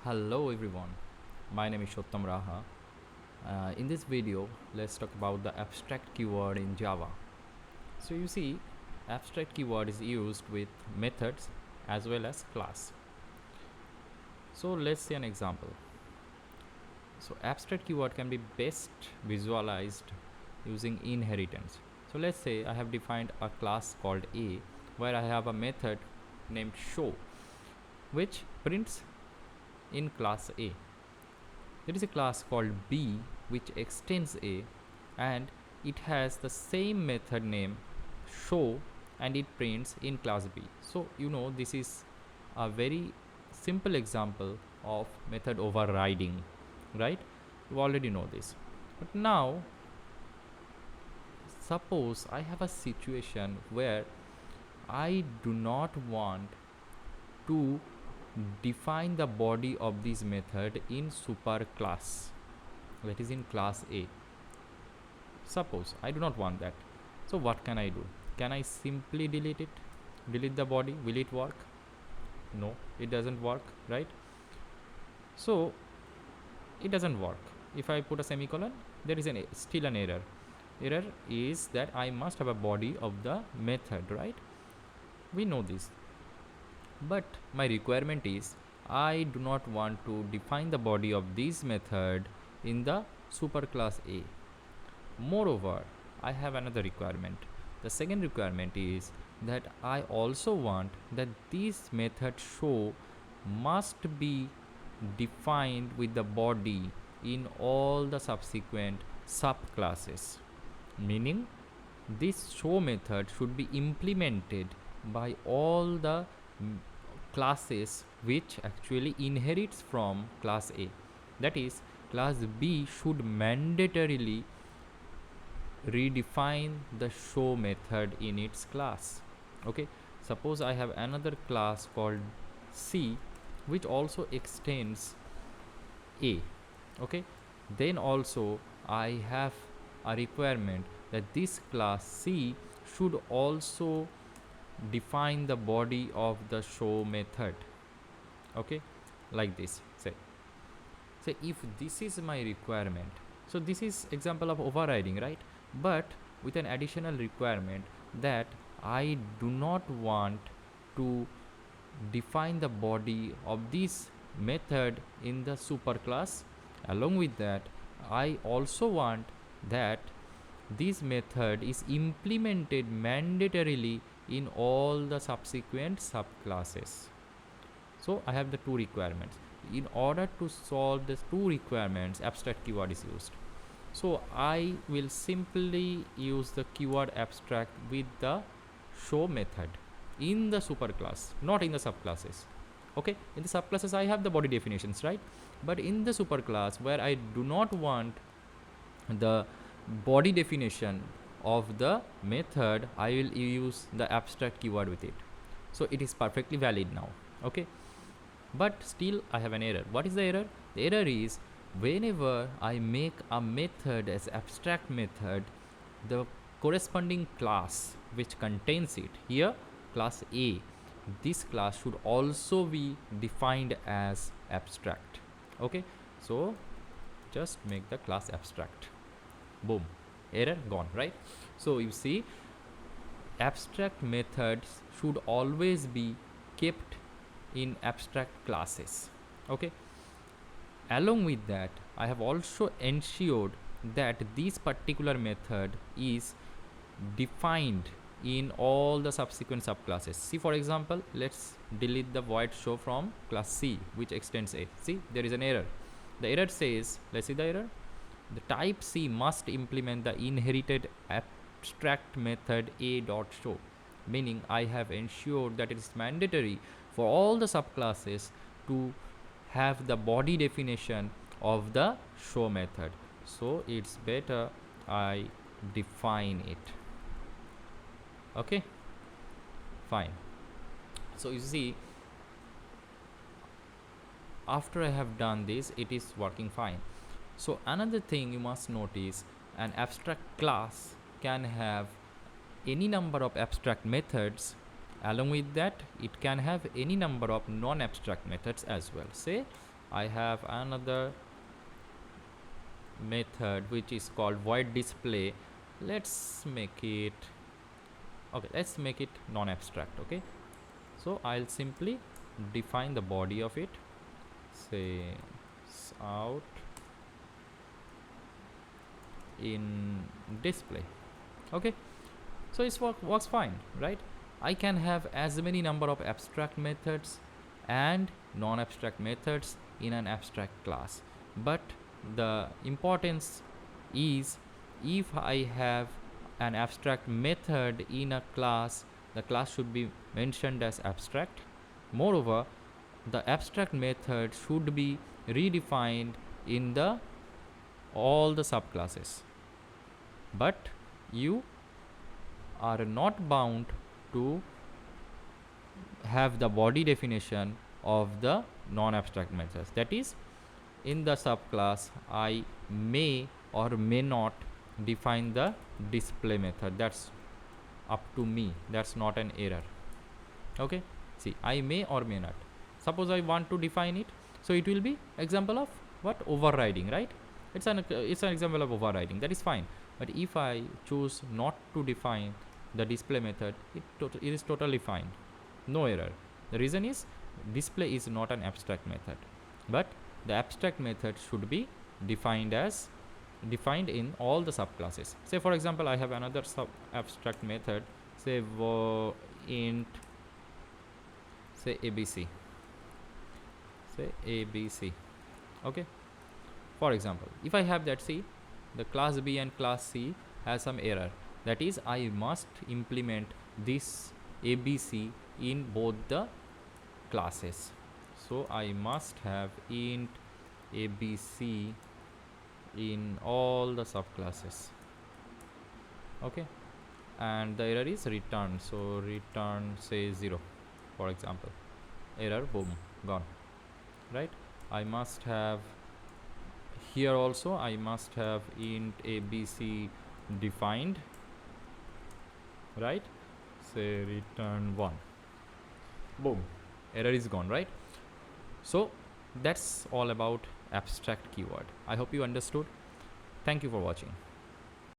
Hello everyone, my name is Satyam Raha. In this video, let's talk about the abstract keyword in Java. So you see, abstract keyword is used with methods as well as class. So let's see an example. So abstract keyword can be best visualized using inheritance. So let's say I have defined a class called A where I have a method named show which prints in class A. There is a class called B which extends A and it has the same method name show and it prints in class B. So this is a very simple example of method overriding, right? You already know this. But now suppose I have a situation where I do not want to define the body of this method in superclass, that is in class A. Suppose I do not want that. So what can I do? Can I simply delete it? Delete the body? Will it work? No, it doesn't work, right? So it doesn't work. If I put a semicolon, there is still an error. Error is that I must have a body of the method, right? We know this. But my requirement is I do not want to define the body of this method in the superclass A. Moreover, I have another requirement. The second requirement is that I also want that this method show must be defined with the body in all the subsequent subclasses, meaning this show method should be implemented by all the classes which actually inherits from class A. That is, class B should mandatorily redefine the show method in its class. Okay, suppose I have another class called C which also extends A. Okay, then also I have a requirement that this class C should also define the body of the show method. Okay, like this. Say if this is my requirement, so this is example of overriding, right? But with an additional requirement that I do not want to define the body of this method in the superclass. Along with that, I also want that this method is implemented mandatorily in all the subsequent subclasses. So I have the two requirements. In order to solve these two requirements, abstract keyword is used. So I will simply use the keyword abstract with the show method in the superclass, not in the subclasses. Okay, in the subclasses I have the body definitions, right? But in the superclass where I do not want the body definition of the method, I will use the abstract keyword with it. So it is perfectly valid now. Okay, but still I have an error. What is the error? The error is whenever I make a method as abstract method, the corresponding class which contains it, here class A, this class should also be defined as abstract. Okay, so just make the class abstract. Boom, error gone, right? So you see, abstract methods should always be kept in abstract classes. Okay, along with that, I have also ensured that this particular method is defined in all the subsequent subclasses. See, for example, let's delete the void show from class C which extends A. See, there is an error. The error says, let's see the error. The type C must implement the inherited abstract method a.show, meaning I have ensured that it is mandatory for all the subclasses to have the body definition of the show method. So it's better I define it. Okay, fine. So you see, after I have done this, it is working fine. So another thing you must notice, an abstract class can have any number of abstract methods. Along with that, it can have any number of non-abstract methods as well. Say I have another method which is called void display. Let's make it, okay, let's make it non-abstract. Okay, so I'll simply define the body of it, say out in display. Okay, so it works fine, right? I can have as many number of abstract methods and non-abstract methods in an abstract class, but the importance is, if I have an abstract method in a class, the class should be mentioned as abstract. Moreover, the abstract method should be redefined in the all the subclasses, but you are not bound to have the body definition of the non-abstract methods. That is, in the subclass I may or may not define the display method. That's up to me, that's not an error. Okay, see, I may or may not. Suppose I want to define it, so it will be example of what? Overriding, right? It's an example of overriding. That is fine. But if I choose not to define the display method, it is totally fine, no error. The reason is, display is not an abstract method, but the abstract method should be defined in all the subclasses. Say for example, I have another sub abstract method, say int, say abc, okay. For example, if I have that, see, the class B and class C has some error. That is, I must implement this ABC in both the classes. So I must have int ABC in all the subclasses. Okay, and the error is return. So return, say 0, for example. Error, boom, gone. Right? I must have here also, I must have int ABC defined, right? Say return 1, boom, error is gone, right? So that's all about abstract keyword. I hope you understood. Thank you for watching.